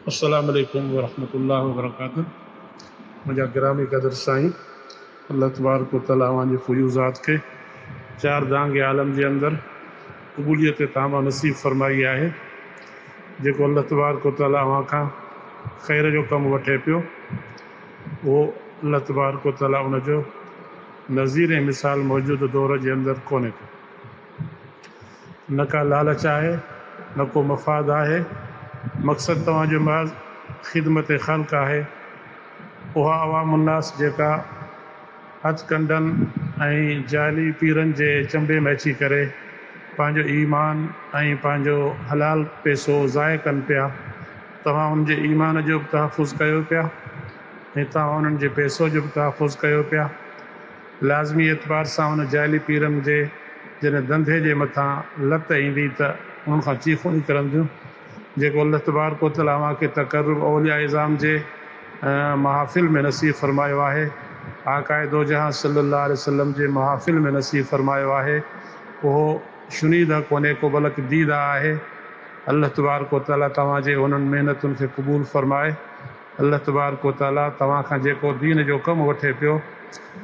अस्सलामु अलैकुम वरहमतुल्लाहि वबरकातुहू। मुंहिंजा गिरामी क़दर साईं, अल्लाह तबारक व तआला अव्हांजे फ़ुयूज़ात खे चार दांगे आलम जे अंदरि क़बूलियत तामा नसीब फ़रमाई आहे। जेको अल्लाह तबारक व तआला अव्हां खां ख़ैर जो कमु वठे पियो, उहो अल्लाह तबारक व तआला उनजो नज़ीर ऐं मिसाल मौजूदु दौर जे अंदरि कोन्हे को। न का लालच आहे, न को मफ़ाद आहे। मक़सदु तव्हांजो महज़ ख़िदमत ख़ल्क़ आहे। उहा अवामुन्नास जेका हथ कंडनि ऐं जाली पीरनि जे चंबे में अची करे पंहिंजो ईमान ऐं पंहिंजो हलाल पैसो ज़ाय कनि पिया, तव्हां उनजे ईमान जो बि तहफ़ुज़ कयो पिया ऐं तव्हां उन्हनि जे पैसो जो बि तहफ़ुज़ कयो पिया। लाज़मी एतबार सां उन जाली पीरनि जे जॾहिं धंधे जे मथां लत ईंदी त उन्हनि खां चीखूं निकिरंदियूं। जेको अल्लाह तबारक व तआला अव्हांखे तक़र्रुब औलिया इज़ाम जे महाफ़िल में नसीब फ़रमायो आहे, आक़ाए दो जहां सल्लल्लाहु अलैहि वसल्लम जे महाफ़िल में नसीब फ़रमायो आहे, उहो शुनीदा कोन्हे को बल्कि दीदा आहे। अल्लाह तबारक व तआला तव्हांजे उन्हनि महिनतुनि खे क़बूल फ़रमाए। अल्लाह तबारक व तआला तव्हां खां जेको दीन जो कमु वठे पियो,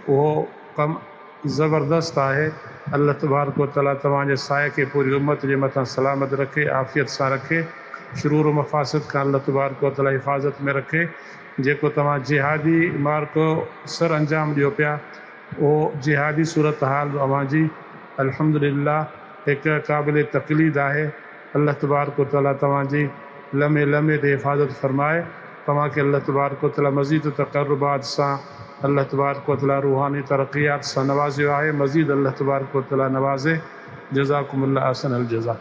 उहो कमु ज़बरदस्त आहे। अल्लाह तबारक व तआला तव्हांजे साए खे पूरी उम्मत जे मथां सलामत रखे, आफ़ियत सां रखे, शुरूर मफ़ासिद खां अल्लाह तबारक व तआला हिफ़ाज़त में रखे। जेको तव्हां जिहादी मार्को सर अंजाम ॾियो पिया, उहो जिहादी सूरत हाल अव्हांजी अल्हम्दुलिल्लाह हिकु क़ाबिल तक़लीद आहे। अल्लाह तबारक व तआला तव्हांजी लम्हे लम्हे ते हिफ़ाज़त फ़रमाए। तव्हांखे अल्लाह तबारक व तआला मज़ीद तक़र्रुबात सां अल्लाह तबारक व तआला रूहानी तरक़ियात सां नवाज़ियो आहे। मज़ीद अल्लाह तबारक व तआला नवाज़े। जज़ाकुमुल्लाह अहसनल जज़ा।